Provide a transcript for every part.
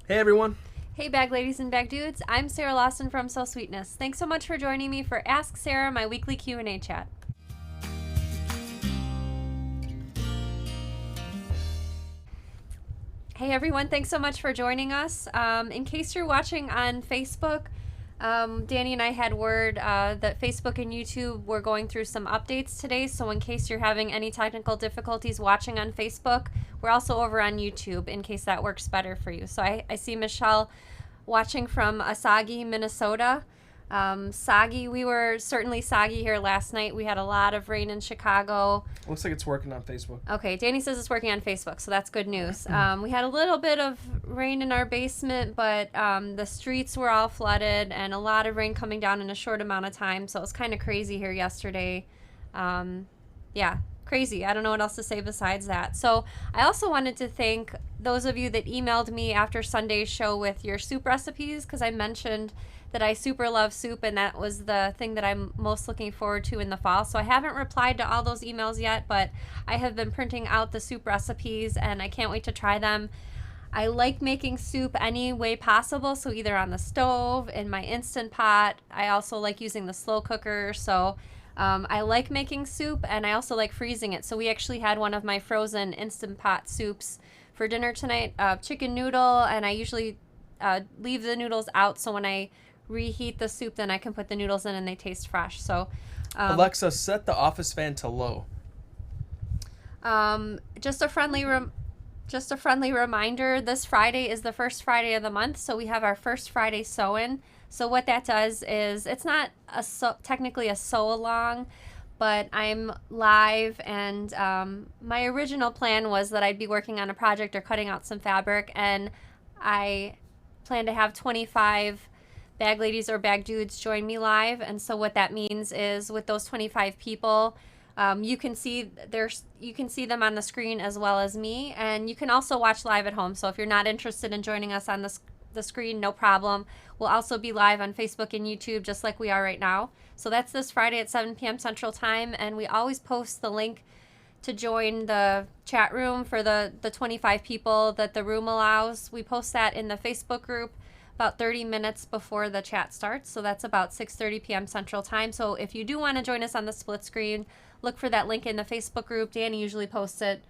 Hey everyone. Hey bag ladies and bag dudes, I'm Sarah Lawson from So Sweetness. Thanks so much for joining me for Ask Sarah, my weekly Q&A chat. Hey everyone, thanks so much for joining us. In case you're watching on Facebook, Danny and I had word that Facebook and YouTube were going through some updates today. So in case you're having any technical difficulties watching on Facebook, we're also over on YouTube in case that works better for you. So I see Michelle watching from Asagi, Minnesota. Soggy, we were certainly soggy here last night. We had a lot of rain in Chicago. Looks like it's working on Facebook. Okay, Danny says it's working on Facebook, so that's good news. We had a little bit of rain in our basement, but the streets were all flooded and a lot of rain coming down in a short amount of time, so it was kind of crazy here yesterday. Yeah, crazy. I don't know what else to say besides that. So I also wanted to thank those of you that emailed me after Sunday's show with your soup recipes, because I mentioned that I super love soup, and that was the thing that I'm most looking forward to in the fall. So I haven't replied to all those emails yet, but I have been printing out the soup recipes and I can't wait to try them. I like making soup any way possible, so either on the stove, in my Instant Pot. I also like using the slow cooker, so I like making soup, and I also like freezing it. So we actually had one of my frozen Instant Pot soups for dinner tonight, chicken noodle, and I usually leave the noodles out, so when I reheat the soup, then I can put the noodles in and they taste fresh. So Alexa, set the office fan to low. just a friendly reminder, this Friday is the first Friday of the month, so we have our first Friday sew-in. So what that does is, it's not technically a sew-along, but I'm live, and my original plan was that I'd be working on a project or cutting out some fabric, and I plan to have 25 bag ladies or bag dudes join me live. And so what that means is, with those 25 people, you can see them on the screen as well as me, and you can also watch live at home. So if you're not interested in joining us on the screen, no problem. We'll also be live on Facebook and YouTube just like we are right now. So that's this Friday at 7 p.m. Central Time, and we always post the link to join the chat room for the 25 people that the room allows. We post that in the Facebook group about 30 minutes before the chat starts, so that's about 6:30 p.m. Central Time. So if you do want to join us on the split screen, look for that link in the Facebook group. Danny usually posts it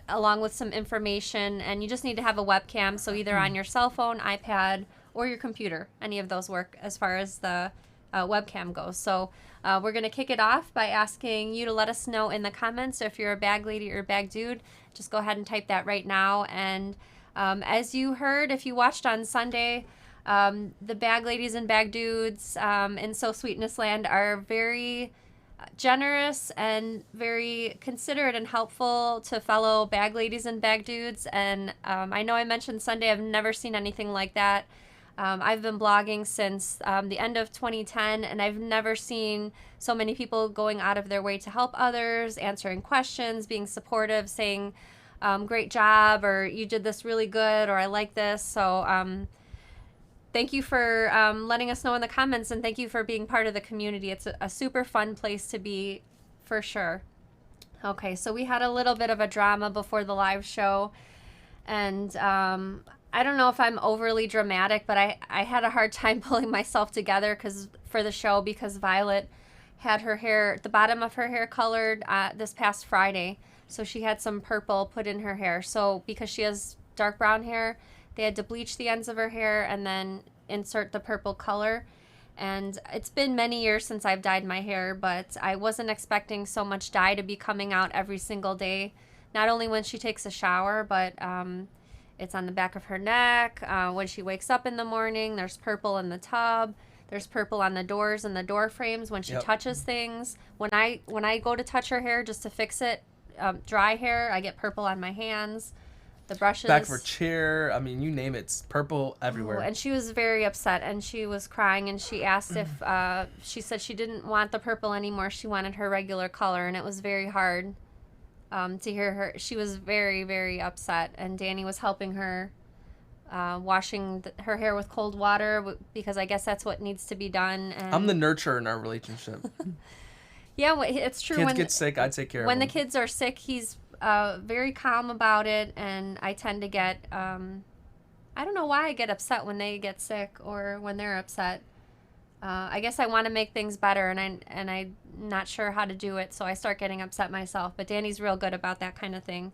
along with some information, and you just need to have a webcam, so either on your cell phone, iPad, or your computer. Any of those work as far as the webcam goes. So we're going to kick it off by asking you to let us know in the comments if you're a bag lady or bag dude. Just go ahead and type that right now. And as you heard, if you watched on Sunday, the bag ladies and bag dudes in So Sweetness Land are very generous and very considerate and helpful to fellow bag ladies and bag dudes. And I know I mentioned Sunday, I've never seen anything like that. I've been blogging since the end of 2010, and I've never seen so many people going out of their way to help others, answering questions, being supportive, saying, great job, or you did this really good, or I like this. So thank you for letting us know in the comments, and thank you for being part of the community. It's a super fun place to be, for sure. Okay, so we had a little bit of a drama before the live show, and I don't know if I'm overly dramatic, but I had a hard time pulling myself together for the show, because Violet had her hair, the bottom of her hair colored this past Friday. So she had some purple put in her hair. So because she has dark brown hair, they had to bleach the ends of her hair and then insert the purple color. And it's been many years since I've dyed my hair, but I wasn't expecting so much dye to be coming out every single day. Not only when she takes a shower, but it's on the back of her neck. When she wakes up in the morning, there's purple in the tub. There's purple on the doors and the door frames when she touches things. When I go to touch her hair just to fix it, dry hair, I get purple on my hands. The brushes. Back of her chair. I mean, you name it. It's purple everywhere. And she was very upset, and she was crying, and she asked if, she said she didn't want the purple anymore. She wanted her regular color, and it was very hard to hear her. She was very, very upset, and Danny was helping her washing her hair with cold water, because I guess that's what needs to be done. And I'm the nurturer in our relationship. yeah, it's true. Kids get sick, I take care of them. When the kids are sick, he's very calm about it, and I tend to get I don't know why I get upset when they get sick or when they're upset. I guess I want to make things better, and I'm not sure how to do it, so I start getting upset myself. But Danny's real good about that kind of thing.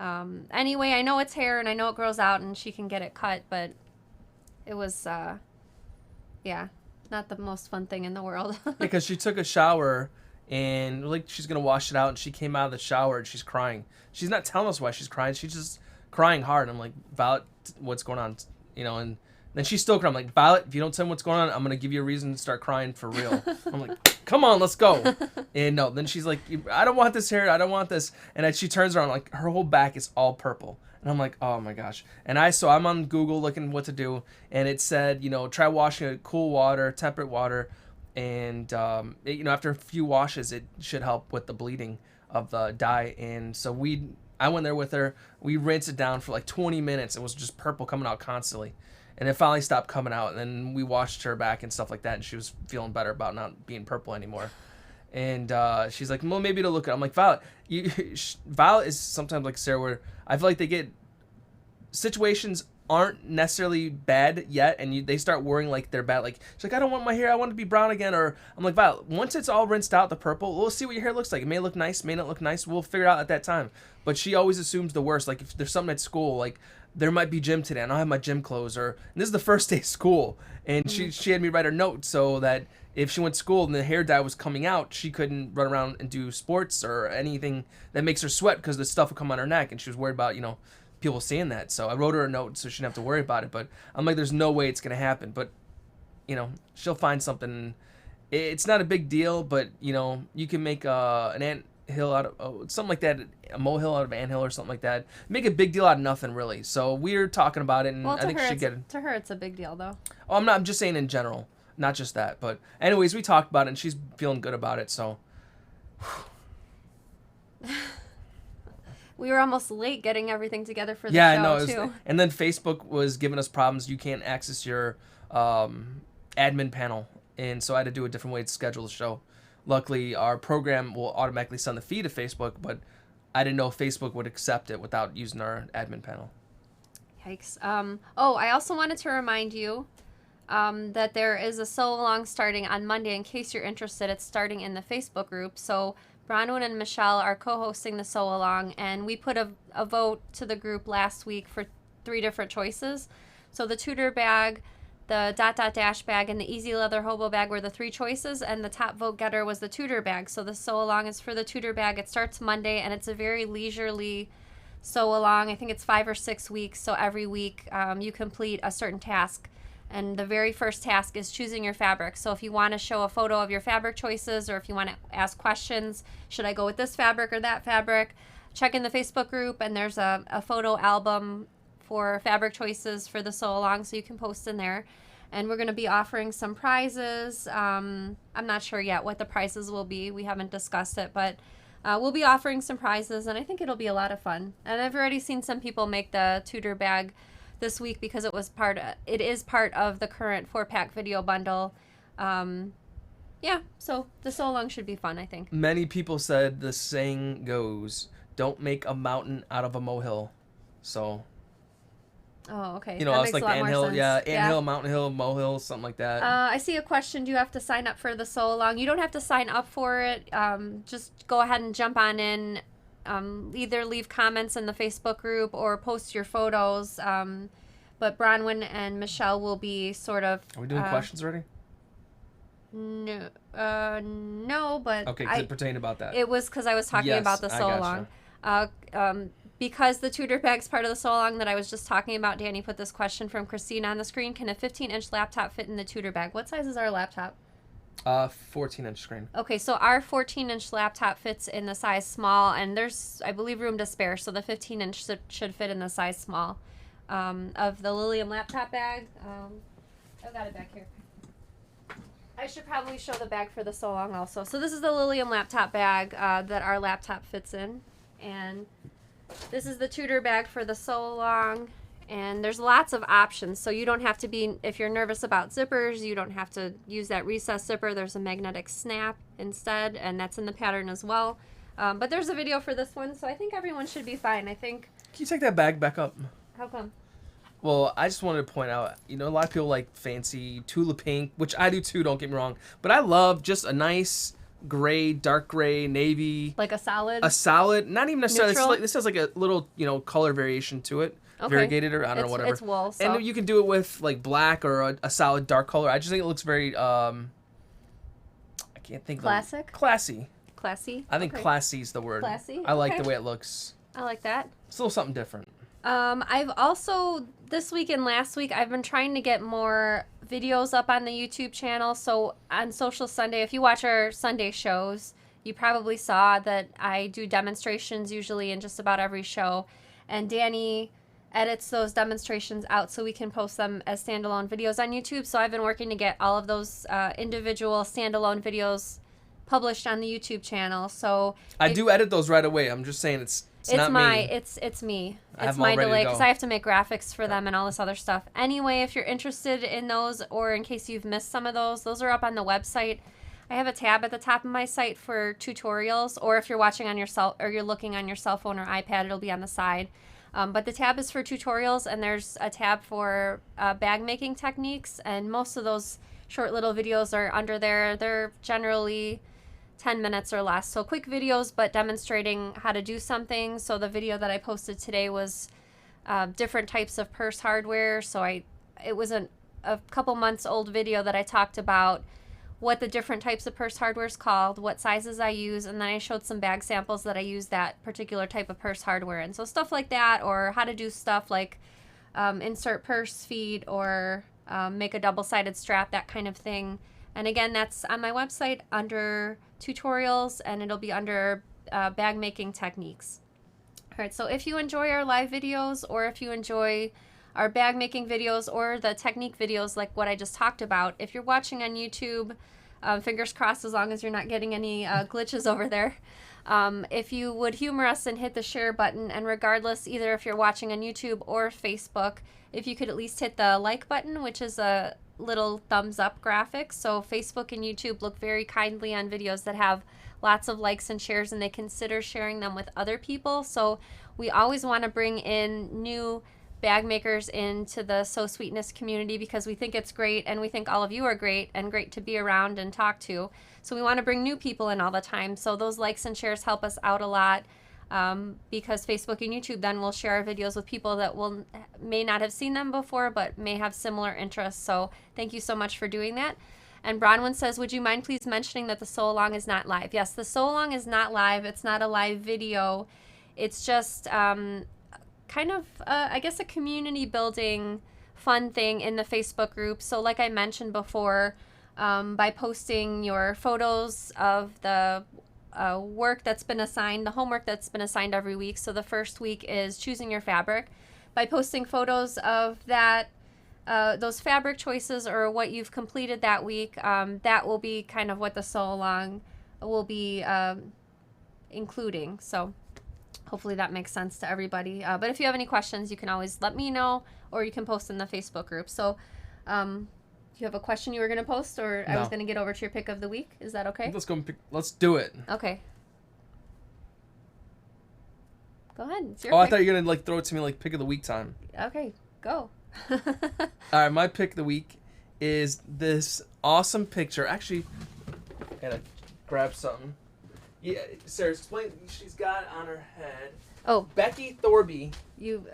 Anyway, I know it's hair, and I know it grows out, and she can get it cut, but it was, yeah, not the most fun thing in the world. Because she took a shower and like she's gonna wash it out, and she came out of the shower and she's crying. She's not telling us why she's crying. She's just crying hard. I'm like, Violet, what's going on? You know, and then she's still crying. I'm like, Violet, if you don't tell me what's going on, I'm gonna give you a reason to start crying for real. I'm like, come on, let's go. And no, then she's like, I don't want this hair. I don't want this. And then she turns around, like her whole back is all purple. And I'm like, oh my gosh. And I'm on Google looking what to do, and it said, try washing it cool water, temperate water, and after a few washes, it should help with the bleeding of the dye. And so I went there with her. We rinsed it down for like 20 minutes. It was just purple coming out constantly, and it finally stopped coming out. And then we washed her back and stuff like that, and she was feeling better about not being purple anymore. And she's like, well, maybe it'll look good. I'm like, Violet, Violet is sometimes like Sarah, where I feel like they get situations aren't necessarily bad yet, and they start worrying like they're bad. Like she's like, I don't want my hair, I want it to be brown again. Or I'm like, Violet, once it's all rinsed out, the purple, we'll see what your hair looks like. It may look nice, may not look nice. We'll figure it out at that time. But she always assumes the worst. Like if there's something at school, like there might be gym today, I don't have my gym clothes, or and this is the first day of school, and she had me write her note so that if she went to school and the hair dye was coming out, she couldn't run around and do sports or anything that makes her sweat, because the stuff would come on her neck, and she was worried about people seeing that. So I wrote her a note so she didn't have to worry about it. But I'm like, there's no way it's gonna happen. But she'll find something. It's not a big deal, but you can make an ant hill out of something like that, a molehill out of ant hill or something like that. Make a big deal out of nothing, really. So we're talking about it, and well, I think she should get it. To her, it's a big deal, though. Oh, I'm just saying in general, not just that. But anyways, we talked about it, and she's feeling good about it. So. We were almost late getting everything together for the show, too. And then Facebook was giving us problems. You can't access your admin panel. And so I had to do a different way to schedule the show. Luckily, our program will automatically send the feed to Facebook, but I didn't know if Facebook would accept it without using our admin panel. Yikes. I also wanted to remind you that there is a sew-along starting on Monday. In case you're interested, it's starting in the Facebook group. So Bronwyn and Michelle are co-hosting the sew-along, and we put a vote to the group last week for 3 different choices. So the Tudor bag, the dash bag, and the easy leather hobo bag were the 3 choices, and the top vote getter was the Tudor bag. So the sew-along is for the Tudor bag. It starts Monday, and it's a very leisurely sew-along. I think it's 5 or 6 weeks, so every week you complete a certain task. And the very first task is choosing your fabric. So if you want to show a photo of your fabric choices, or if you want to ask questions, should I go with this fabric or that fabric, check in the Facebook group, and there's a photo album for fabric choices for the sew-along, so you can post in there. And we're going to be offering some prizes. I'm not sure yet what the prizes will be. We haven't discussed it, but we'll be offering some prizes, and I think it'll be a lot of fun. And I've already seen some people make the Tudor bag this week because it is part of the current 4-pack video bundle. So the sew-along should be fun, I think. Many people said the saying goes, don't make a mountain out of a molehill. So oh, okay. I was like the anthill, anthill, mountain hill, molehill, something like that. I see a question. Do you have to sign up for the sew-along? You don't have to sign up for it. Just go ahead and jump on in. Either leave comments in the Facebook group or post your photos. But Bronwyn and Michelle will be sort of. Are we doing questions already? No, but okay, because it pertained about that. It was because I was talking about the sew-along. Because the Tudor bag's part of the sew-along that I was just talking about, Danny put this question from Christine on the screen. Can a 15-inch laptop fit in the Tudor bag? What size is our laptop? 14-inch screen. Okay, so our 14-inch laptop fits in the size small, and there's, I believe, room to spare, so the 15-inch should fit in the size small. Of the Lilium laptop bag, I've got it back here. I should probably show the bag for the sew-along also. So this is the Lilium laptop bag that our laptop fits in, and this is the Tudor bag for the sew-along. And there's lots of options, so you don't have to be, if you're nervous about zippers, you don't have to use that recessed zipper. There's a magnetic snap instead, and that's in the pattern as well. But there's a video for this one, so I think everyone should be fine. I think. Can you take that bag back up? How come? Well, I just wanted to point out, a lot of people like fancy Tula pink, which I do too, don't get me wrong. But I love just a nice gray, dark gray, navy. Like a solid? A solid, not even necessarily, Neutral? this has like a little, color variation to it. Okay. Variegated or I don't know, whatever. It's wool, so. And you can do it with like black or a solid dark color. I just think it looks very, I can't think. Classic? Classy. Classy? I think Okay. classy is the word. Classy? I like Okay. the way it looks. I like that. It's a little something different. I've also, this week and last week, I've been trying to get more videos up on the YouTube channel. So on Social Sunday, if you watch our Sunday shows, you probably saw that I do demonstrations usually in just about every show. And Danny edits those demonstrations out so we can post them as standalone videos on YouTube. So I've been working to get all of those individual standalone videos published on the YouTube channel. So I do edit those right away. I'm just saying it's not me. It's me. I have It's them all my ready to delay go. because I have to make graphics for them and all this other stuff. Anyway, if you're interested in those, or in case you've missed some of those are up on the website. I have a tab at the top of my site for tutorials, or if you're watching on your you're looking on your cell phone or iPad, it'll be on the side. But the tab is for tutorials, and there's a tab for bag making techniques, and most of those short little videos are under there. They're generally 10 minutes or less. So quick videos, but demonstrating how to do something. So the video that I posted today was different types of purse hardware. So it was a couple months old video that I talked about what the different types of purse hardware is called, what sizes I use, and then I showed some bag samples that I use that particular type of purse hardware in. So stuff like that, or how to do stuff like insert purse feet, or make a double-sided strap, that kind of thing. And again, that's on my website under tutorials, and it'll be under bag making techniques. All right, so if you enjoy our live videos, or if you enjoy our bag making videos or the technique videos like what I just talked about, if you're watching on YouTube, fingers crossed as long as you're not getting any glitches over there, if you would humor us and hit the share button, and regardless, either if you're watching on YouTube or Facebook, if you could at least hit the like button, which is a little thumbs up graphic. So Facebook and YouTube look very kindly on videos that have lots of likes and shares, and they consider sharing them with other people. So we always want to bring in new bag makers into the So Sweetness community because we think it's great, and we think all of you are great and great to be around and talk to. So we want to bring new people in all the time. So those likes and shares help us out a lot, because Facebook and YouTube then will share our videos with people that may not have seen them before but may have similar interests. So thank you so much for doing that. And Bronwyn says, would you mind please mentioning that the Sew Along is not live? Yes, the Sew Along is not live. It's not a live video. It's just kind of, I guess, a community building fun thing in the Facebook group. So like I mentioned before, by posting your photos of the work that's been assigned, the homework that's been assigned every week. So the first week is choosing your fabric. By posting photos of that, those fabric choices or what you've completed that week, that will be kind of what the Sew Along will be including. So hopefully that makes sense to everybody. But if you have any questions, you can always let me know, or you can post in the Facebook group. So do you have a question you were going to post, or No. I was going to get over to your pick of the week? Is that okay? Let's do it. Okay. Go ahead. It's your Oh, I pick. thought you were going to throw it to me like pick of the week time. Okay, go. All right, my pick of the week is this awesome picture. Actually, I gotta grab something. Yeah, Sarah, explain. She's got on her head. Oh, Becky Thorby. you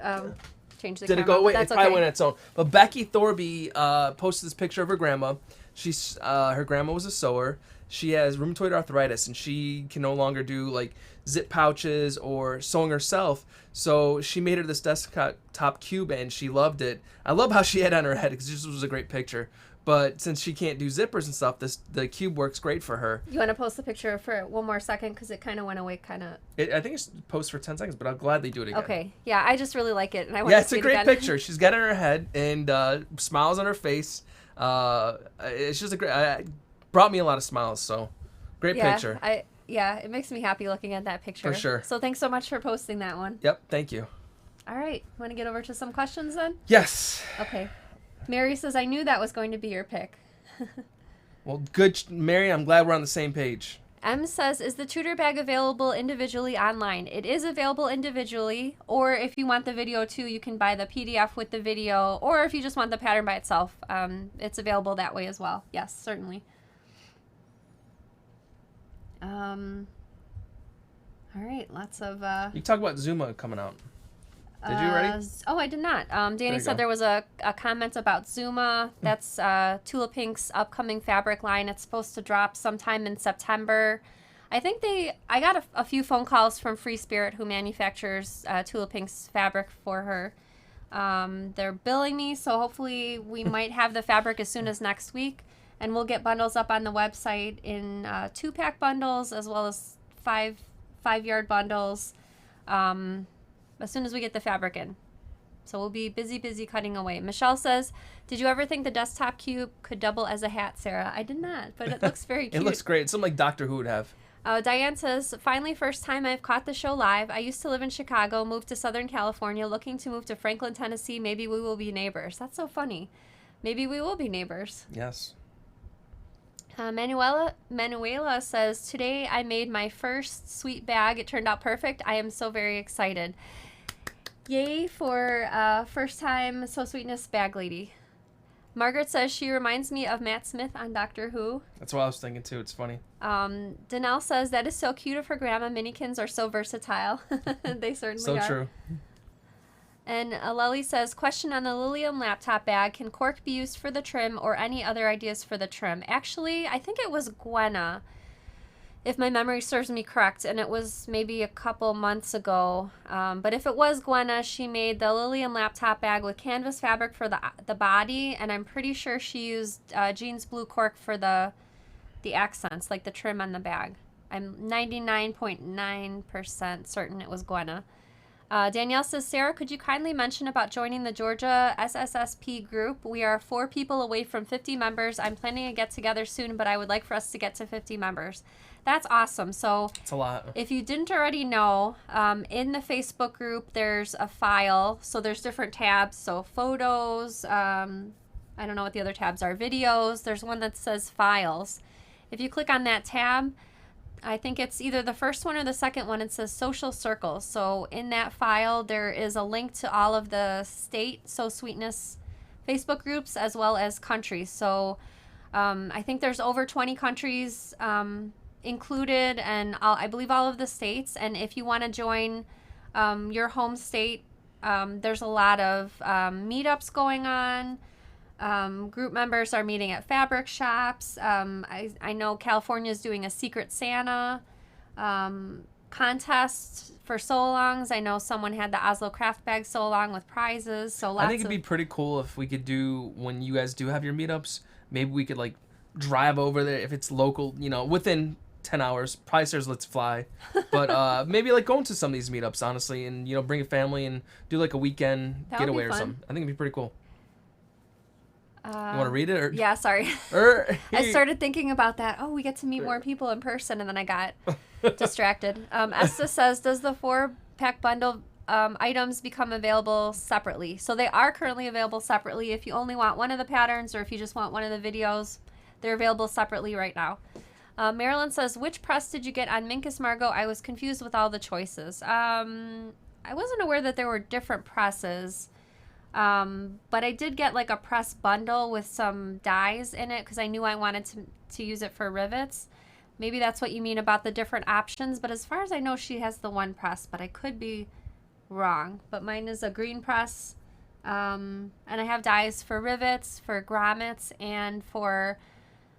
changed the Did camera. it go away? It That's probably okay. went on its own. But Becky Thorby posted this picture of her grandma. She's her grandma was a sewer. She has rheumatoid arthritis, and she can no longer do like zip pouches or sewing herself. So she made her this desktop cube, and she loved it. I love how she had it on her head because this was a great picture. But since she can't do zippers and stuff, the cube works great for her. You want to post the picture for one more second because it kind of went away, kind of. I think it's post for 10 seconds, but I'll gladly do it again. Okay, yeah, I just really like it, and I want Yeah, to it's see a it great again. picture. She's got it on her head and smiles on her face. It's just a great. Brought me a lot of smiles. So, great picture. It makes me happy looking at that picture. For sure. So thanks so much for posting that one. Yep. Thank you. All right, want to get over to some questions then? Yes. Okay. Mary says, I knew that was going to be your pick. Well, good, Mary. I'm glad we're on the same page. M says, is the tutor bag available individually online? It is available individually, or if you want the video too, you can buy the PDF with the video, or if you just want the pattern by itself, it's available that way as well. Yes, certainly. All right, lots of... You talk about Zuma coming out. Did you already? Oh, I did not. Danny said there was a comment about Zuma. That's Tula Pink's upcoming fabric line. It's supposed to drop sometime in September. I think I got a few phone calls from Free Spirit, who manufactures Tula Pink's fabric for her. They're billing me, so hopefully we might have the fabric as soon as next week. And we'll get bundles up on the website in 2-pack bundles as well as 5-yard bundles. As soon as we get the fabric in. So we'll be busy cutting away. Michelle says, did you ever think the desktop cube could double as a hat, Sarah? I did not, but it looks very cute. It looks great. It's something like Doctor Who would have. Diane says, finally, first time I've caught the show live. I used to live in Chicago, moved to Southern California, looking to move to Franklin, Tennessee. Maybe we will be neighbors. That's so funny. Maybe we will be neighbors. Yes. Manuela says, today I made my first sweet bag. It turned out perfect. I am so very excited. Yay for first time So Sweetness bag lady. Margaret says she reminds me of Matt Smith on Doctor Who. That's what I was thinking too. It's funny. Danelle says that is so cute of her grandma. Minikins are so versatile. They certainly are. So true. And Lily says, question on the Lilium laptop bag. Can cork be used for the trim or any other ideas for the trim? Actually, I think it was Gwenna, if my memory serves me correct, and it was maybe a couple months ago. But if it was Gwenna, she made the Lilium laptop bag with canvas fabric for the body, and I'm pretty sure she used jeans blue cork for the accents, like the trim on the bag. I'm 99.9% certain it was Gwenna. Danielle says, Sarah, could you kindly mention about joining the Georgia SSSP group? We are 4 people away from 50 members. I'm planning a get-together soon, but I would like for us to get to 50 members. That's awesome. So it's a lot. If you didn't already know, in the Facebook group, there's a file. So there's different tabs. So photos, I don't know what the other tabs are. Videos. There's one that says files. If you click on that tab, I think it's either the first one or the second one. It says social circles. So in that file, there is a link to all of the state So Sweetness Facebook groups as well as countries. So I think there's over 20 countries included, and I believe all of the states. And if you want to join your home state, there's a lot of meetups going on. Group members are meeting at fabric shops. I know California is doing a Secret Santa contest for sew-alongs. I know someone had the Oslo craft bag sew-along with prizes. So I think it'd be pretty cool if we could do, when you guys do have your meetups, maybe we could like drive over there if it's local, within 10 hours. Probably says let's fly. But maybe like going to some of these meetups, honestly, and bring a family and do like a weekend getaway or something. I think it'd be pretty cool. You want to read it? Or? Yeah, sorry. I started thinking about that. Oh, we get to meet more people in person, and then I got distracted. Esther says, does the 4-pack bundle items become available separately? So they are currently available separately. If you only want one of the patterns or if you just want one of the videos, they're available separately right now. Marilyn says, which press did you get on Minkus Margot? I was confused with all the choices. I wasn't aware that there were different presses. But I did get like a press bundle with some dies in it because I knew I wanted to use it for rivets. Maybe that's what you mean about the different options. But as far as I know, she has the one press, but I could be wrong. But mine is a green press. And I have dies for rivets, for grommets, and for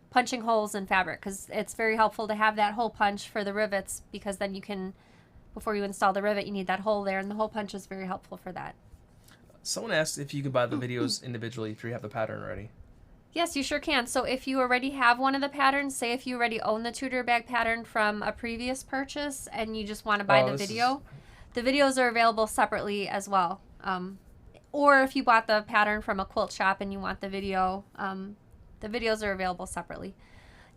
punching holes in fabric because it's very helpful to have that hole punch for the rivets because then you can, before you install the rivet, you need that hole there, and the hole punch is very helpful for that. Someone asked if you could buy the videos individually if you have the pattern already. Yes, you sure can. So if you already have one of the patterns, say if you already own the tutor bag pattern from a previous purchase and you just want to buy the video, the videos are available separately as well. Or if you bought the pattern from a quilt shop and you want the video, the videos are available separately.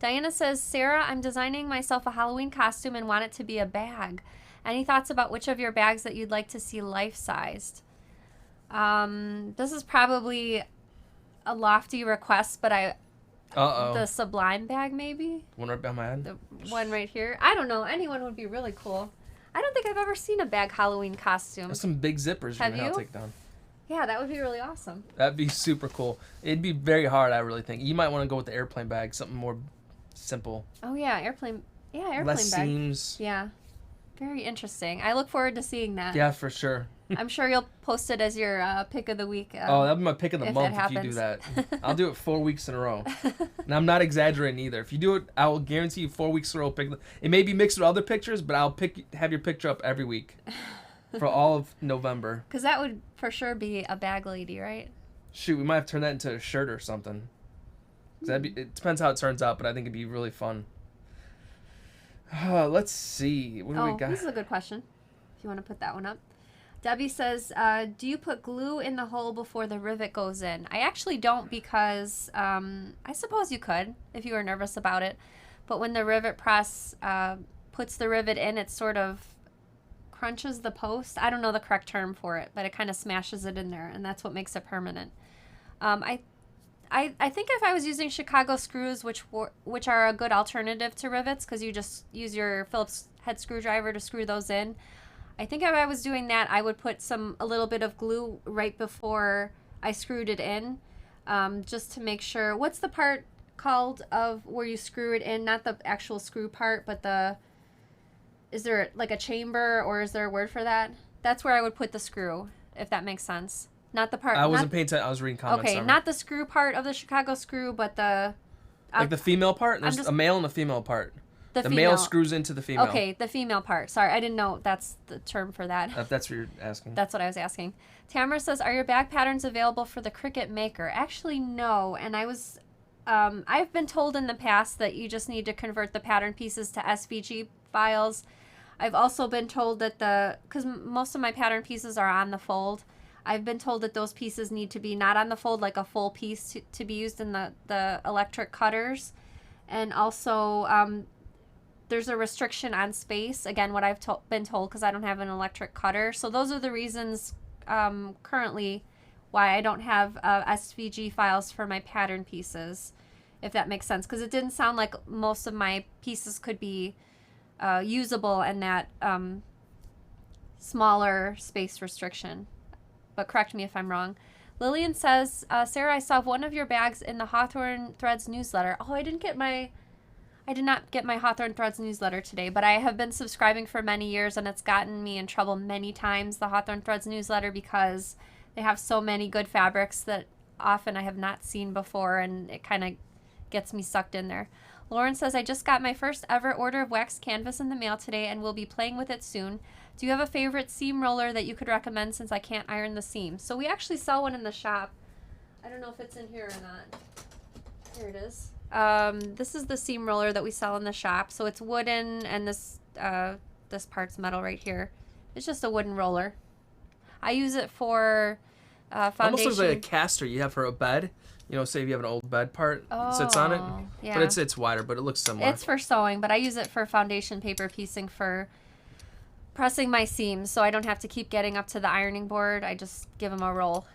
Diana says, Sarah, I'm designing myself a Halloween costume and want it to be a bag. Any thoughts about which of your bags that you'd like to see life-sized? This is probably a lofty request, but I The Sublime bag, maybe? One right behind my head? The one right here? I don't know. Anyone would be really cool. I don't think I've ever seen a bag Halloween costume. There's some big zippers Have you can you? take down. Yeah, that would be really awesome. That'd be super cool. It'd be very hard, I really think. You might want to go with the airplane bag, something more simple. Oh, yeah, airplane bag. Less seams. Yeah. Very interesting. I look forward to seeing that. Yeah, for sure. I'm sure you'll post it as your pick of the week. That'd be my pick of the month if you do that. I'll do it 4 weeks in a row. And I'm not exaggerating either. If you do it, I will guarantee you 4 weeks in a row. It may be mixed with other pictures, but I'll have your picture up every week for all of November. Because that would for sure be a bag lady, right? Shoot, we might have to turn that into a shirt or something. It depends how it turns out, but I think it'd be really fun. Let's see. What do we got? This is a good question. If you want to put that one up. Debbie says, do you put glue in the hole before the rivet goes in? I actually don't because I suppose you could if you were nervous about it. But when the rivet press puts the rivet in, it sort of crunches the post. I don't know the correct term for it, but it kind of smashes it in there, and that's what makes it permanent. I think if I was using Chicago screws, which are a good alternative to rivets because you just use your Phillips head screwdriver to screw those in, I think if I was doing that, I would put a little bit of glue right before I screwed it in, just to make sure. What's the part called of where you screw it in? Not the actual screw part, but is there like a chamber, or is there a word for that? That's where I would put the screw, if that makes sense. Not the part. I wasn't paying attention. I was reading comments. Okay, not the screw part of the Chicago screw, but the... like the female part? There's a male and a female part. The male screws into the female. Okay, the female part. Sorry, I didn't know that's the term for that. That's what you're asking. That's what I was asking. Tamara says, are your bag patterns available for the Cricut Maker? Actually, no. And I've been told in the past that you just need to convert the pattern pieces to SVG files. I've also been told that because most of my pattern pieces are on the fold, I've been told that those pieces need to be not on the fold, like a full piece to be used in the electric cutters. And also, there's a restriction on space. Again, what I've been told, because I don't have an electric cutter. So those are the reasons currently why I don't have SVG files for my pattern pieces, if that makes sense. Because it didn't sound like most of my pieces could be usable in that smaller space restriction. But correct me if I'm wrong. Lillian says, Sarah, I saw one of your bags in the Hawthorne Threads newsletter. Oh, I did not get my Hawthorne Threads newsletter today, but I have been subscribing for many years, and it's gotten me in trouble many times, the Hawthorne Threads newsletter, because they have so many good fabrics that often I have not seen before, and it kind of gets me sucked in there. Lauren says, I just got my first ever order of wax canvas in the mail today and will be playing with it soon. Do you have a favorite seam roller that you could recommend since I can't iron the seam? So we actually sell one in the shop. I don't know if it's in here or not. Here it is. This is the seam roller that we sell in the shop. So it's wooden, and this part's metal right here. It's just a wooden roller. I use it for foundation. Almost looks like a caster you have for a bed. You know, say if you have an old bed part that sits on it. Yeah. But it's wider, but it looks similar. It's for sewing, but I use it for foundation paper piecing for pressing my seams, so I don't have to keep getting up to the ironing board. I just give them a roll.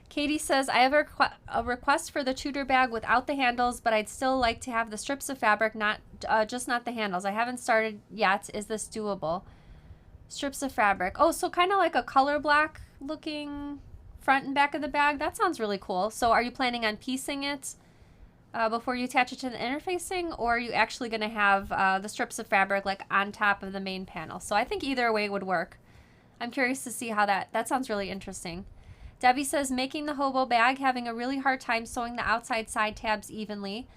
Katie says, I have a request for the Tudor bag without the handles, but I'd still like to have the strips of fabric, just not the handles. I haven't started yet. Is this doable? Strips of fabric. Oh, so kind of like a color block looking front and back of the bag. That sounds really cool. So are you planning on piecing it before you attach it to the interfacing, or are you actually going to have the strips of fabric like on top of the main panel? So I think either way would work. I'm curious to see how that sounds really interesting. Debbie says, making the hobo bag, having a really hard time sewing the outside side tabs evenly.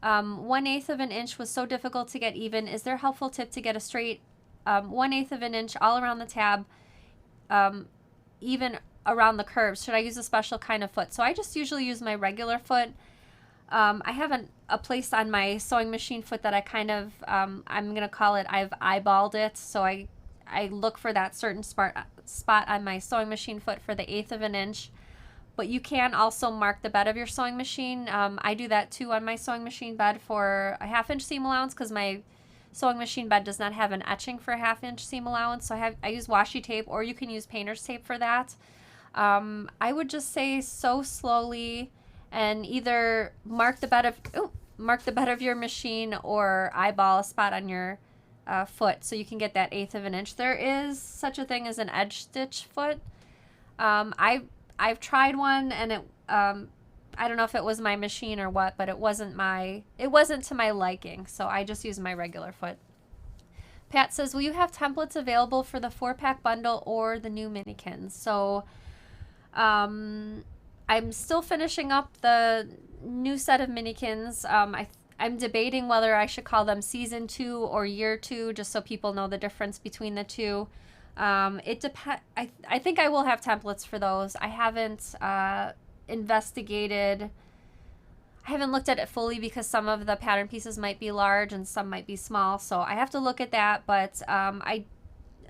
1/8 of an inch was so difficult to get even. Is there a helpful tip to get a straight 1/8 of an inch all around the tab, even around the curves? Should I use a special kind of foot? So I just usually use my regular foot. I have a place on my sewing machine foot that I kind of, I'm going to call it, I've eyeballed it. So I look for that certain spot on my sewing machine foot for the 1/8 of an inch. But you can also mark the bed of your sewing machine. I do that too on my sewing machine bed for a 1/2 inch seam allowance, because my sewing machine bed does not have an etching for a 1/2 inch seam allowance. So I use washi tape, or you can use painter's tape for that. I would just say sew slowly and either mark the bed of your machine or eyeball a spot on your foot so you can get that 1/8 of an inch. There is such a thing as an edge stitch foot. I've tried one, and it I don't know if it was my machine or what, but it wasn't to my liking, so I just used my regular foot. Pat says, will you have templates available for the 4-pack bundle or the new minikins? So I'm still finishing up the new set of minikins. I'm debating whether I should call them season 2 or year 2, just so people know the difference between the two. It depends. I think I will have templates for those. I haven't investigated. I haven't looked at it fully because some of the pattern pieces might be large and some might be small, so I have to look at that. But I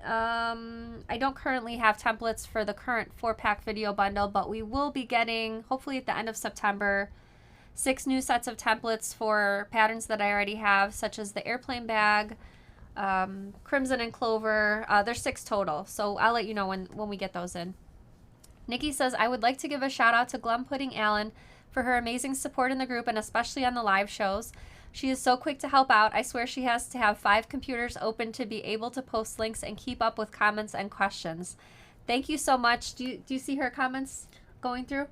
don't currently have templates for the current 4-pack video bundle, but we will be getting, hopefully at the end of September, 6 new sets of templates for patterns that I already have, such as the airplane bag, Crimson and Clover. There's 6 total, so I'll let you know when we get those in. Nikki says, I would like to give a shout out to Glum Pudding Allen for her amazing support in the group and especially on the live shows. She is so quick to help out. I swear she has to have 5 computers open to be able to post links and keep up with comments and questions. Thank you so much. Do you see her comments going through?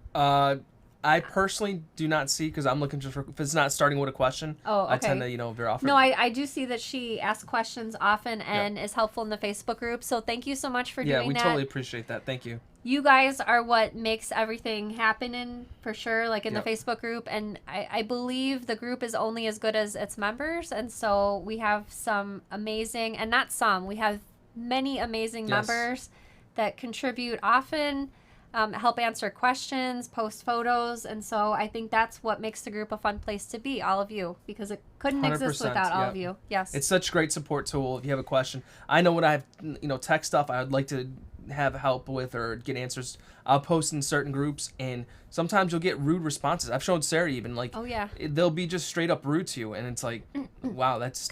I personally do not see, because I'm looking just for, if it's not starting with a question. Oh, okay. I tend to, veer off. No, I do see that she asks questions often and is helpful in the Facebook group. So thank you so much for doing that. Yeah, we totally appreciate that. Thank you. You guys are what makes everything happen for sure, like in the Facebook group. And I believe the group is only as good as its members. And so we have some amazing, and not some, we have many amazing members that contribute often, help answer questions, post photos. And so I think that's what makes the group a fun place to be, all of you, because it couldn't exist without all of you. Yes. It's such a great support tool if you have a question. I know when I have, tech stuff I would like to have help with or get answers, I'll post in certain groups, and sometimes you'll get rude responses. I've shown Sarah even, they'll be just straight up rude to you, and it's like, wow, that's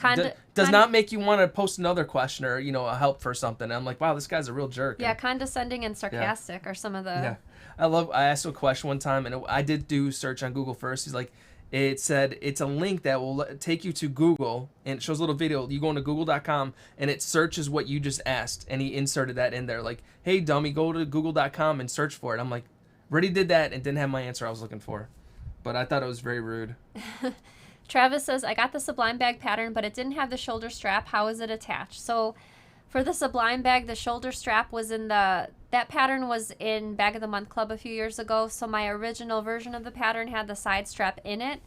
does not make you want to post another question or a help for something. And I'm like, wow, this guy's a real jerk. Yeah, condescending and sarcastic are some of the. Yeah, I asked a question one time, and I did do search on Google first. He's like, it said it's a link that will take you to Google, and it shows a little video. You go into google.com, and it searches what you just asked, and he inserted that in there. Like, hey, dummy, go to google.com and search for it. I'm like, already did that and didn't have my answer I was looking for. But I thought it was very rude. Travis says, I got the Sublime bag pattern, but it didn't have the shoulder strap. How is it attached? So for the Sublime bag, the shoulder strap was that pattern was in Bag of the Month Club a few years ago. So my original version of the pattern had the side strap in it.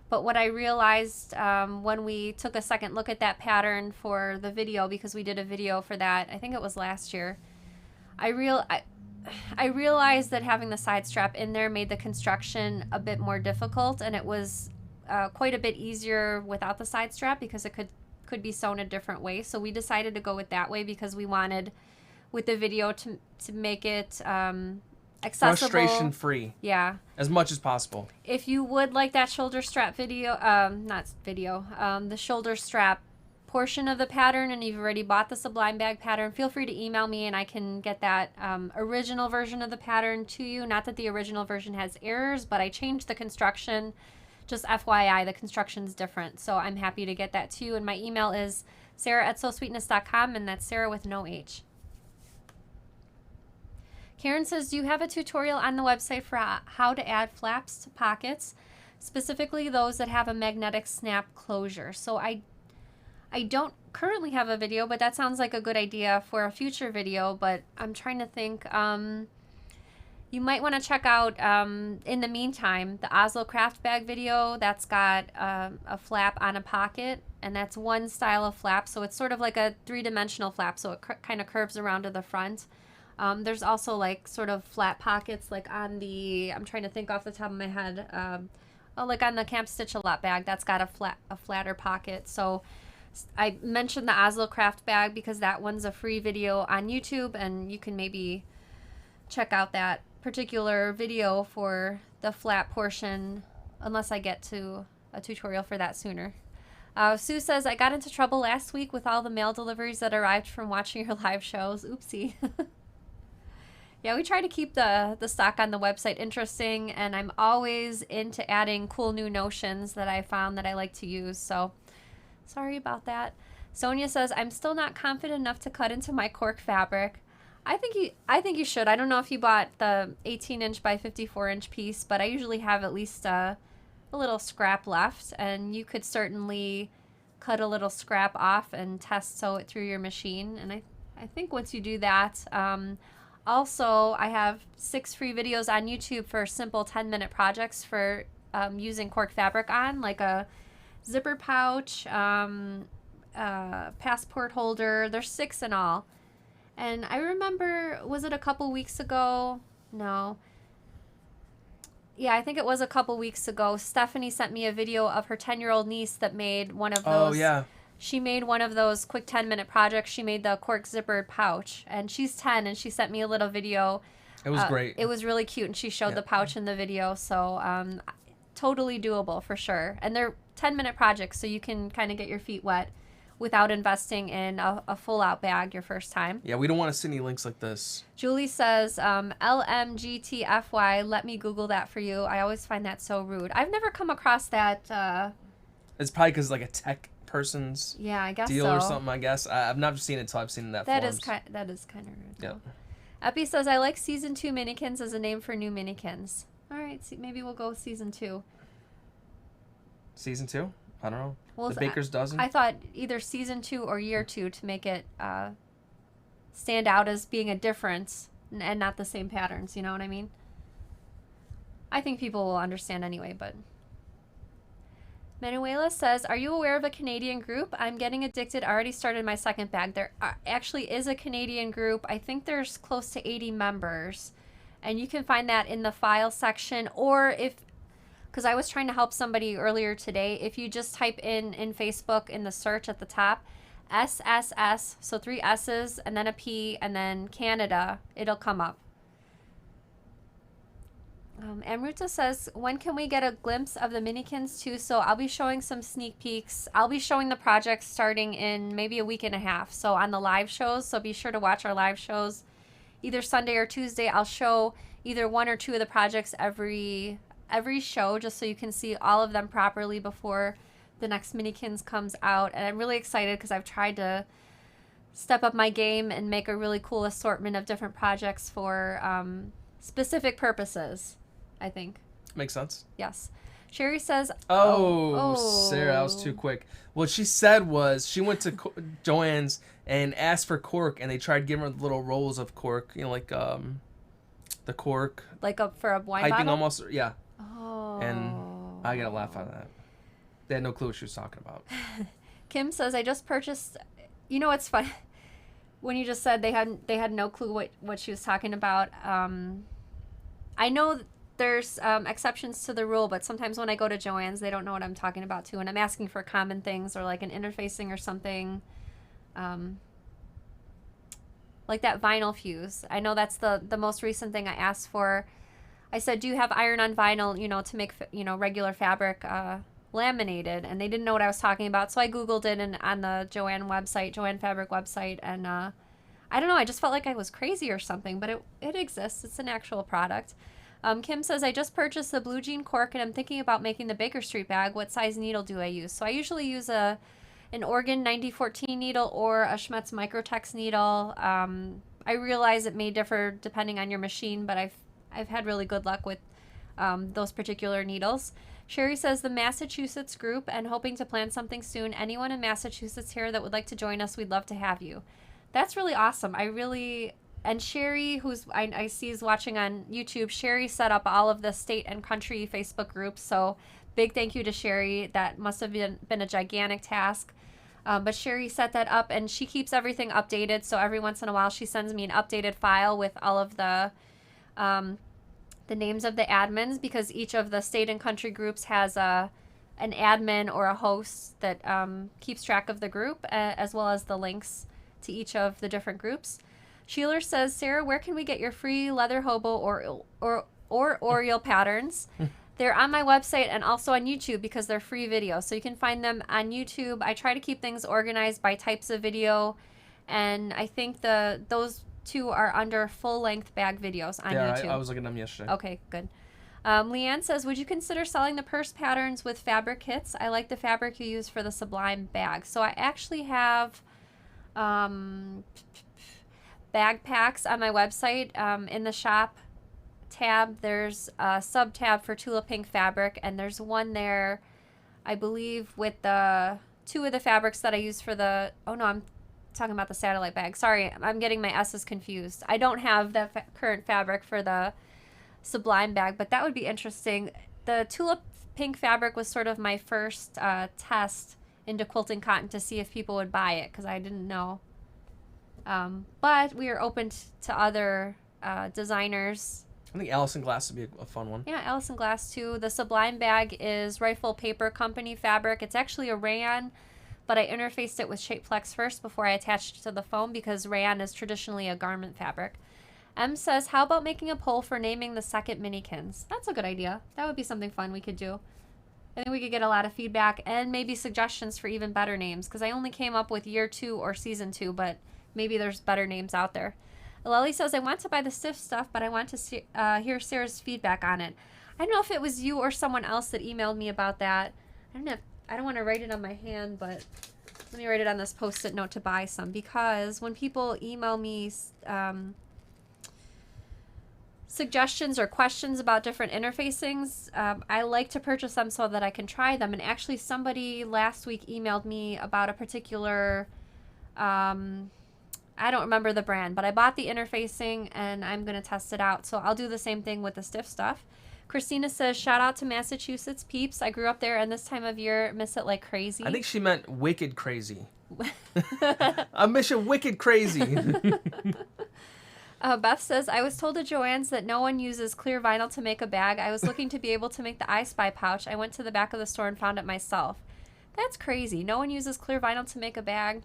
But what I realized when we took a second look at that pattern for the video, because we did a video for that, I think it was last year, I realized that having the side strap in there made the construction a bit more difficult, and it was quite a bit easier without the side strap because it could be sewn a different way. So we decided to go with that way because we wanted, with the video, to make it accessible, frustration free, as much as possible. If you would like that shoulder strap video, the shoulder strap portion of the pattern, and you've already bought the Sublime bag pattern, feel free to email me and I can get that original version of the pattern to you. Not that the original version has errors, but I changed the construction. Just FYI, the construction's different, so I'm happy to get that to you. And my email is sarah@sewsweetness.com, and that's Sarah with no H. Karen says, do you have a tutorial on the website for how to add flaps to pockets, specifically those that have a magnetic snap closure? So I don't currently have a video, but that sounds like a good idea for a future video, but I'm trying to think. You might want to check out, in the meantime, the Oslo craft bag video. That's got a flap on a pocket, and that's one style of flap. So it's sort of like a 3-dimensional flap, so it kind of curves around to the front. There's also like sort of flat pockets, like on the, I'm trying to think off the top of my head, like on the Camp Stitch A Lot bag, that's got a flatter pocket. So I mentioned the Oslo craft bag because that one's a free video on YouTube, and you can maybe check out that particular video for the flat portion, unless I get to a tutorial for that sooner. Sue says, I got into trouble last week with all the mail deliveries that arrived from watching your live shows. Oopsie. Yeah, we try to keep the stock on the website interesting, and I'm always into adding cool new notions that I found that I like to use. So sorry about that. Sonia says, I'm still not confident enough to cut into my cork fabric. I think you should. I don't know if you bought the 18-inch by 54-inch piece, but I usually have at least a little scrap left, and you could certainly cut a little scrap off and test sew it through your machine. And I think once you do that, also I have 6 free videos on YouTube for simple 10-minute projects for using cork fabric on, like a zipper pouch, passport holder. There's 6 in all. And I remember, was it a couple weeks ago? No. Yeah, I think it was a couple weeks ago. Stephanie sent me a video of her 10-year-old niece that made one of those. Oh, yeah. She made one of those quick 10-minute projects. She made the cork zippered pouch. And she's 10, and she sent me a little video. It was great. It was really cute, and she showed the pouch in the video. So totally doable for sure. And they're 10-minute projects, so you can kind of get your feet wet without investing in a full-out bag your first time. Yeah, we don't want to see any links like this. Julie says, LMGTFY, let me Google that for you. I always find that so rude. I've never come across that. It's probably because like a tech person's I guess deal so. or something, I guess. I've not seen it until I've seen that forums. That is kind of rude. Yeah. Epi says, I like Season 2 Minikins as a name for new Minikins. All right, maybe we'll go with Season 2. Season 2? I don't know. Well, the Baker's Dozen? I thought either Season 2 or Year 2 to make it stand out as being a difference and not the same patterns, you know what I mean? I think people will understand anyway, but... Manuela says, are you aware of a Canadian group? I'm getting addicted. I already started my second bag. There actually is a Canadian group. I think there's close to 80 members. And you can find that in the file section, or if... Because I was trying to help somebody earlier today. If you just type in Facebook in the search at the top, SSS, so 3 S's and then a P and then Canada, it'll come up. Amruta says, when can we get a glimpse of the Minikins too? So I'll be showing some sneak peeks. I'll be showing the project starting in maybe a week and a half. So on the live shows, so be sure to watch our live shows. Either Sunday or Tuesday, I'll show either 1 or 2 of the projects every show, just so you can see all of them properly before the next Minikins comes out. And I'm really excited because I've tried to step up my game and make a really cool assortment of different projects for specific purposes, I think. Makes sense. Yes. Sherry says, Sarah, that was too quick. What she said was she went to Joann's and asked for cork, and they tried giving her little rolls of cork, like the cork. Like for a wine piping bottle? Almost, yeah. Oh. And I got a laugh out of that. They had no clue what she was talking about. Kim says, I just purchased... You know what's fun? When you just said they had no clue what she was talking about. I know there's exceptions to the rule, but sometimes when I go to Joann's, they don't know what I'm talking about too. And I'm asking for common things or like an interfacing or something. Like that vinyl fuse. I know that's the most recent thing I asked for. I said, do you have iron on vinyl, to make, regular fabric laminated? And they didn't know what I was talking about. So I Googled it on the Joann Fabric website. And I don't know, I just felt like I was crazy or something, but it exists. It's an actual product. Kim says, I just purchased the blue jean cork and I'm thinking about making the Baker Street bag. What size needle do I use? So I usually use an Oregon 9014 needle or a Schmetz Microtex needle. I realize it may differ depending on your machine, but I've had really good luck with those particular needles. Sherry says, the Massachusetts group and hoping to plan something soon. Anyone in Massachusetts here that would like to join us, we'd love to have you. That's really awesome. And Sherry, who's I see is watching on YouTube, Sherry set up all of the state and country Facebook groups. So big thank you to Sherry. That must have been a gigantic task. But Sherry set that up and she keeps everything updated. So every once in a while she sends me an updated file with all of the names of the admins, because each of the state and country groups has an admin or a host that keeps track of the group, as well as the links to each of the different groups. Sheila says, Sarah, where can we get your free leather hobo or Oriole patterns? They're on my website and also on YouTube because they're free videos. So you can find them on YouTube. I try to keep things organized by types of video. And I think those two are under full-length bag videos on YouTube. I was looking at them yesterday. Okay, good. Leanne says, would you consider selling the purse patterns with fabric kits? I like the fabric you use for the Sublime bag. So I actually have bag packs on my website. In the shop tab, there's a sub-tab for Tulip Pink fabric, and there's one there, I believe, with the two of the fabrics that I use for the... Oh, no, I'm talking about the satellite bag. Sorry, I'm getting my S's confused. I don't have the current fabric for the Sublime bag, but that would be interesting. The Tulip Pink fabric was sort of my first test into quilting cotton to see if people would buy it, because I didn't know. But we are open to other designers. I think Allison Glass would be a fun one. Yeah, Allison Glass too. The Sublime bag is Rifle Paper Company fabric. It's actually a rayon, but I interfaced it with Shapeflex first before I attached it to the foam, because rayon is traditionally a garment fabric. M says, how about making a poll for naming the second minikins? That's a good idea. That would be something fun we could do. I think we could get a lot of feedback and maybe suggestions for even better names, because I only came up with year 2 or season 2, but maybe there's better names out there. Lily says, I want to buy the stiff stuff, but I want to hear Sarah's feedback on it. I don't know if it was you or someone else that emailed me about that. I don't want to write it on my hand, but let me write it on this Post-it note to buy some, because when people email me suggestions or questions about different interfacings, I like to purchase them so that I can try them. And actually somebody last week emailed me about a particular, I don't remember the brand, but I bought the interfacing and I'm going to test it out. So I'll do the same thing with the stiff stuff. Christina says, shout out to Massachusetts peeps. I grew up there and this time of year miss it like crazy. I think she meant wicked crazy. I miss you wicked crazy. Beth says, I was told at Joann's that no one uses clear vinyl to make a bag. I was looking to be able to make the I Spy pouch. I went to the back of the store and found it myself. That's crazy. No one uses clear vinyl to make a bag.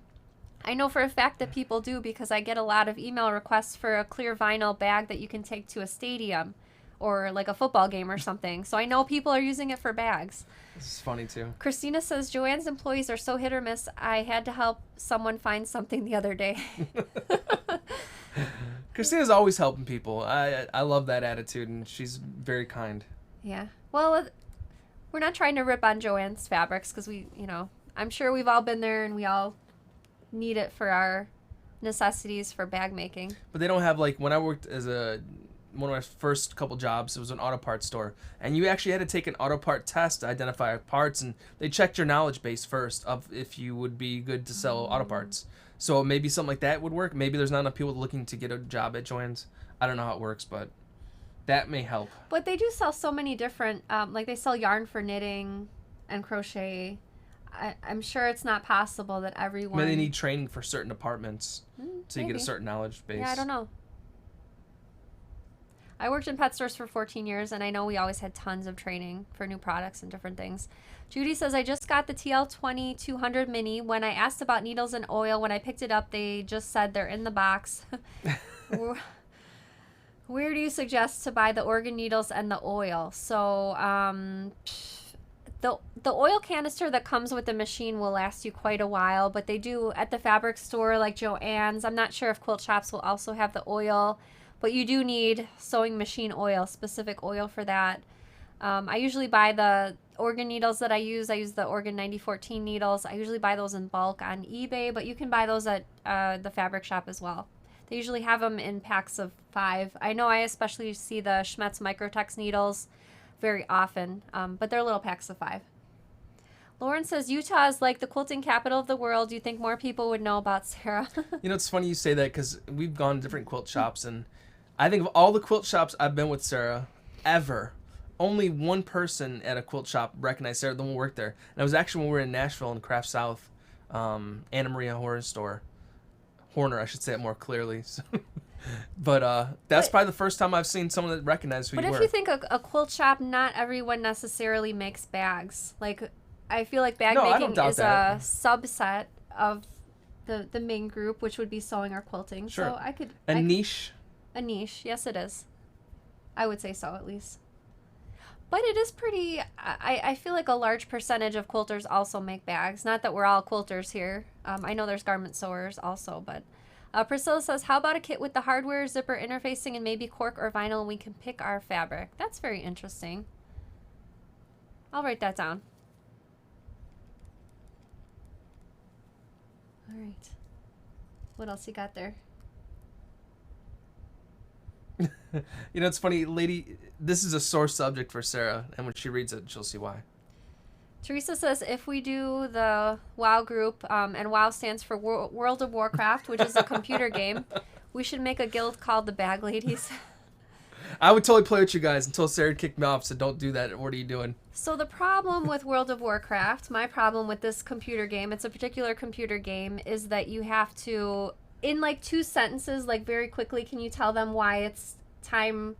I know for a fact that people do, because I get a lot of email requests for a clear vinyl bag that you can take to a stadium or like a football game or something. So I know people are using it for bags. This is funny too. Christina says, Joann's employees are so hit or miss. I had to help someone find something the other day. Christina's always helping people. I love that attitude, and she's very kind. Yeah. Well, we're not trying to rip on Joann's fabrics, because I'm sure we've all been there and we all need it for our necessities for bag making. But they don't have, like, when I worked as one of my first couple jobs, it was an auto parts store, and you actually had to take an auto part test to identify parts, and they checked your knowledge base first of if you would be good to sell auto parts. So maybe something like that would work. Maybe there's not enough people looking to get a job at Joann's. I don't know how it works, but that may help. But they do sell so many different, like they sell yarn for knitting and crochet. I'm sure it's not possible that everyone... Maybe they need training for certain departments to maybe get a certain knowledge base. Yeah, I don't know. I worked in pet stores for 14 years, and I know we always had tons of training for new products and different things. Judy says, I just got the TL20 200 mini. When I asked about needles and oil, when I picked it up, they just said they're in the box. Where do you suggest to buy the organ needles and the oil? So, the oil canister that comes with the machine will last you quite a while, but they do at the fabric store like Joann's. I'm not sure if Quilt Shops will also have the oil, but you do need sewing machine oil, specific oil for that. I usually buy the organ needles that I use the Organ 9014 needles. I usually buy those in bulk on eBay, but you can buy those at the fabric shop as well. They usually have them in packs of 5. I know I especially see the Schmetz Microtex needles very often, but they're little packs of 5. Lauren says, Utah is like the quilting capital of the world. Do you think more people would know about Sara? It's funny you say that, because we've gone to different quilt shops, and I think of all the quilt shops I've been with Sara ever, only one person at a quilt shop recognized Sara, the one who worked there. And it was actually when we were in Nashville in Craft South, Anna Maria Horner store. Horner, I should say it more clearly. So, but that's probably the first time I've seen someone that recognized who you were. But if you think a quilt shop, not everyone necessarily makes bags. Like, I feel like bag making is a subset of the main group, which would be sewing or quilting. Sure. So I could... niche? A niche, yes it is. I would say so, at least. But it is pretty... I feel like a large percentage of quilters also make bags. Not that we're all quilters here. I know there's garment sewers also, but Priscilla says, how about a kit with the hardware, zipper interfacing, and maybe cork or vinyl, and we can pick our fabric? That's very interesting. I'll write that down. All right. What else you got there? You know, it's funny, lady, this is a sore subject for Sarah, and when she reads it, she'll see why. Teresa says, if we do the WoW group, and WoW stands for World of Warcraft, which is a computer game, we should make a guild called the Bag Ladies. I would totally play with you guys until Sarah kicked me off, so don't do that. What are you doing? So the problem with World of Warcraft, my problem with this computer game, it's a particular computer game, is that you have to, in like 2 sentences, like very quickly, can you tell them why it's time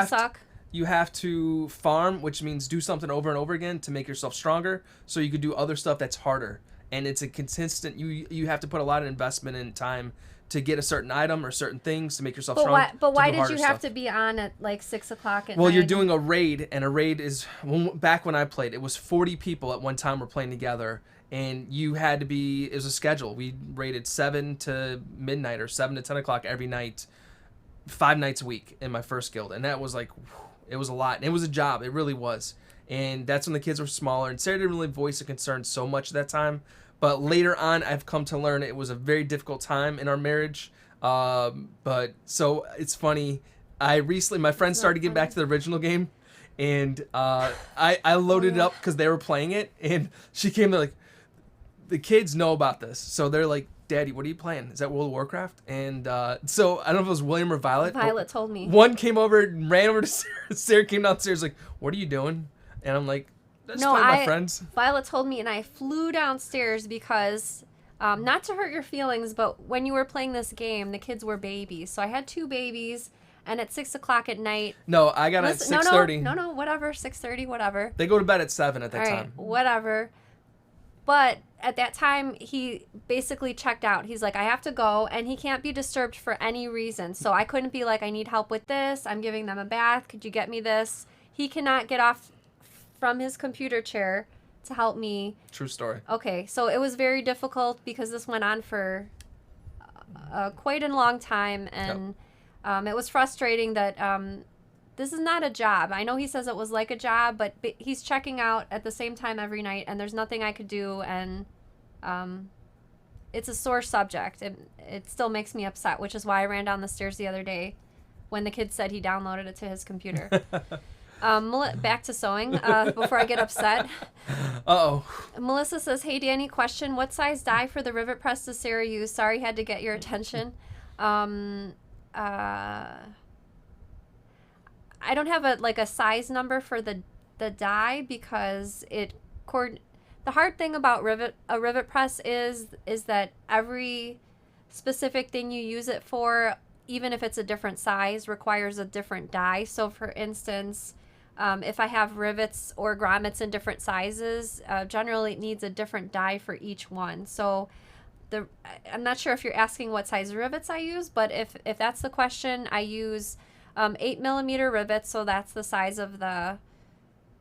suck? You have to farm, which means do something over and over again to make yourself stronger, so you could do other stuff that's harder. And it's a consistent, you have to put a lot of investment in time to get a certain item or certain things to make yourself strong. But why did you have to be on at like 6 o'clock at night? Well, you're doing a raid, and a raid is, back when I played, it was 40 people at one time were playing together, and you had to be, it was a schedule. We raided 7 to midnight or 7 to 10 o'clock every night, 5 nights a week in my first guild. And that was like, it was a lot. And it was a job. It really was. And that's when the kids were smaller. And Sarah didn't really voice a concern so much at that time. But later on, I've come to learn it was a very difficult time in our marriage. But so it's funny. My friends started getting back to the original game. And I loaded it up because they were playing it. And she came there like, the kids know about this. So they're like, Daddy, what are you playing? Is that World of Warcraft? And so I don't know if it was William or Violet. Violet told me. One came over and ran over to Sarah. Sarah came downstairs like, what are you doing? And I'm like, just playing with my friends. Violet told me, and I flew downstairs because, not to hurt your feelings, but when you were playing this game, the kids were babies. So I had 2 babies, and at 6 o'clock at night. No, I got at 6:30. No, whatever, 6:30, whatever. They go to bed at 7 at that time. Whatever. But at that time, he basically checked out. He's like, I have to go, and he can't be disturbed for any reason. So I couldn't be like, I need help with this. I'm giving them a bath. Could you get me this? He cannot get off from his computer chair to help me. True story. Okay, so it was very difficult because this went on for quite a long time, and it was frustrating that this is not a job. I know he says it was like a job, but he's checking out at the same time every night, and there's nothing I could do, and it's a sore subject. It still makes me upset, which is why I ran down the stairs the other day when the kid said he downloaded it to his computer. Back to sewing before I get upset. Uh-oh. Melissa says, hey, Danny, question. What size die for the rivet press does Sarah use? Sorry, had to get your attention. I don't have a size number for the die because the hard thing about a rivet press is that every specific thing you use it for, even if it's a different size, requires a different die. So for instance, if I have rivets or grommets in different sizes, generally it needs a different die for each one. So I'm not sure if you're asking what size rivets I use, but if that's the question, I use 8mm rivets, so that's the size of the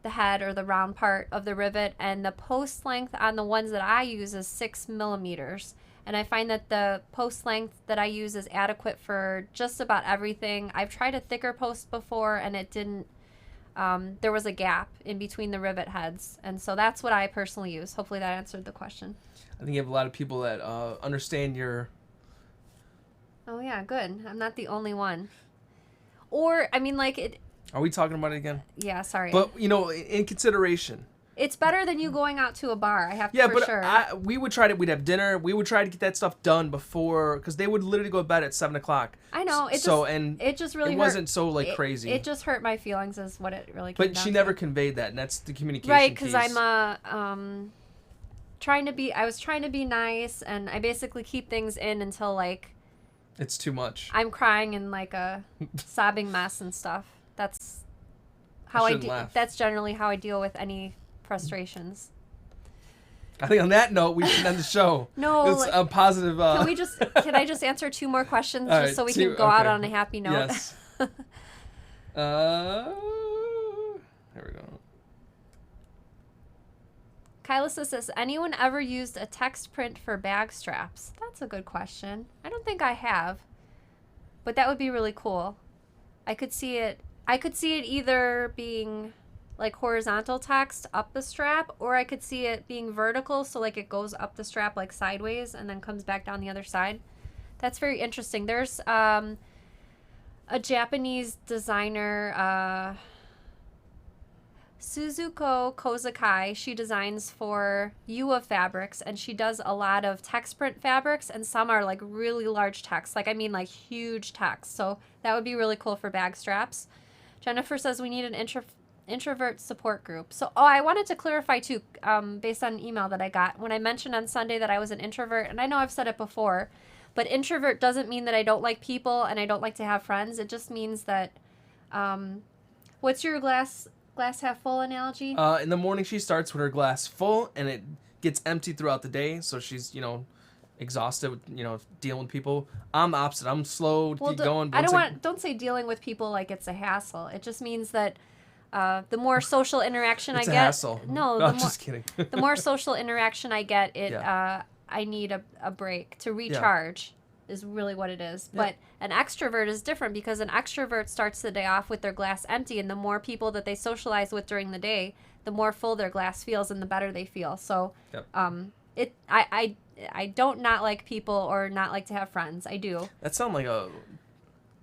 head or the round part of the rivet, and the post length on the ones that I use is 6mm. And I find that the post length that I use is adequate for just about everything. I've tried a thicker post before, and it didn't. There was a gap in between the rivet heads, and so that's what I personally use. Hopefully that answered the question. I think you have a lot of people that understand your... Oh yeah, good. I'm not the only one. Or, I mean, like it... Are we talking about it again? Yeah, sorry. But, in consideration... It's better than you going out to a bar, I have to, for sure. Yeah, but we would try to... We'd have dinner. We would try to get that stuff done before... Because they would literally go to bed at 7 o'clock. I know. It just really It hurt. wasn't so, crazy. It just hurt my feelings is what it really came down But she to. never conveyed that, and that's the communication Right, because piece. I'm I was trying to be nice, and I basically keep things in until, It's too much. I'm crying in, a sobbing mess and stuff. That's how I do. Laugh. That's generally how I deal with any frustrations. I think on that note, we should end the show. No. It's a positive... Can I just answer 2 more questions All just right, so we can go out on a happy note? Yes. There we go. Kyla says, has anyone ever used a text print for bag straps? That's a good question. I don't think I have, but that would be really cool. I could see it either being like horizontal text up the strap, or I could see it being vertical, so like it goes up the strap like sideways and then comes back down the other side. That's very interesting. There's a Japanese designer, Suzuko Kozakai. She designs for Yua fabrics, and she does a lot of text print fabrics, and some are like really large text, like I mean like huge text. So that would be really cool for bag straps. Jennifer says we need an introvert support group. So I wanted to clarify too, based on an email that I got when I mentioned on Sunday that I was an introvert, and I know I've said it before, but introvert doesn't mean that I don't like people and I don't like to have friends. It just means that, what's your glass half full analogy? In the morning she starts with her glass full and it gets empty throughout the day, so she's, exhausted with, dealing with people. I'm the opposite. I'm slow going. Don't say dealing with people like it's a hassle. It just means that the more social interaction I get. It's a hassle. No, I'm just kidding. The more social interaction I get, I need a break to recharge. Is really what it is. Yeah. But an extrovert is different because an extrovert starts the day off with their glass empty, and the more people that they socialize with during the day, the more full their glass feels and the better they feel. So I don't not like people or not like to have friends. I do. That sounds like a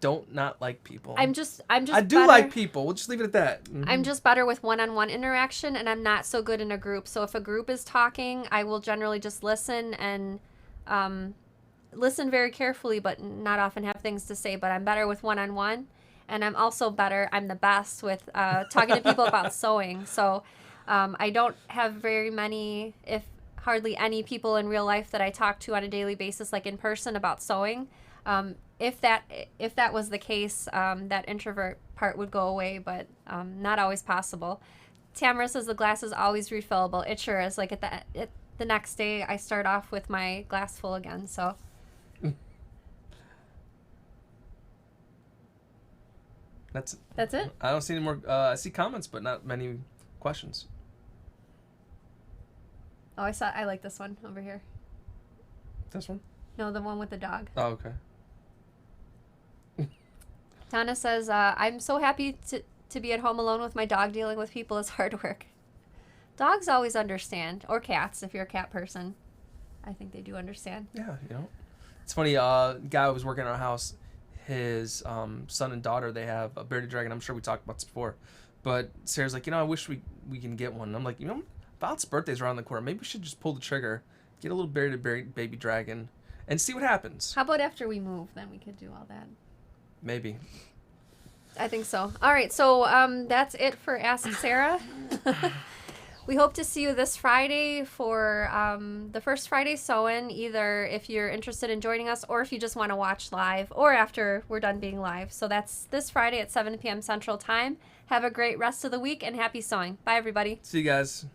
don't not like people. I do better. Like people. We'll just leave it at that. Mm-hmm. I'm just better with one-on-one interaction, and I'm not so good in a group. So if a group is talking, I will generally just listen and listen very carefully, but not often have things to say. But I'm better with one-on-one, and I'm the best with talking to people about sewing. So I don't have very many, if hardly any people in real life that I talk to on a daily basis, like in person, about sewing. If that was the case, that introvert part would go away, but not always possible. Tamara says the glass is always refillable. It sure is. Like the next day, I start off with my glass full again. So. That's it. I don't see any more. I see comments, but not many questions. Oh, I like this one over here. This one? No, the one with the dog. Oh, okay. Donna says, I'm so happy to be at home alone with my dog. Dealing with people is hard work. Dogs always understand, or cats if you're a cat person. I think they do understand. Yeah, it's funny. Guy who was working in our house, his son and daughter, they have a bearded dragon. I'm sure we talked about this before, but Sarah's like, I wish we can get one. And I'm like, Val's birthday's around the corner. Maybe we should just pull the trigger, get a little bearded baby dragon, and see what happens. How about after we move? Then we could do all that. Maybe. I think so. All right, so that's it for Ask Sarah. We hope to see you this Friday for the first Friday sew-in, either if you're interested in joining us or if you just want to watch live or after we're done being live. So that's this Friday at 7 p.m. Central Time. Have a great rest of the week and happy sewing. Bye, everybody. See you guys.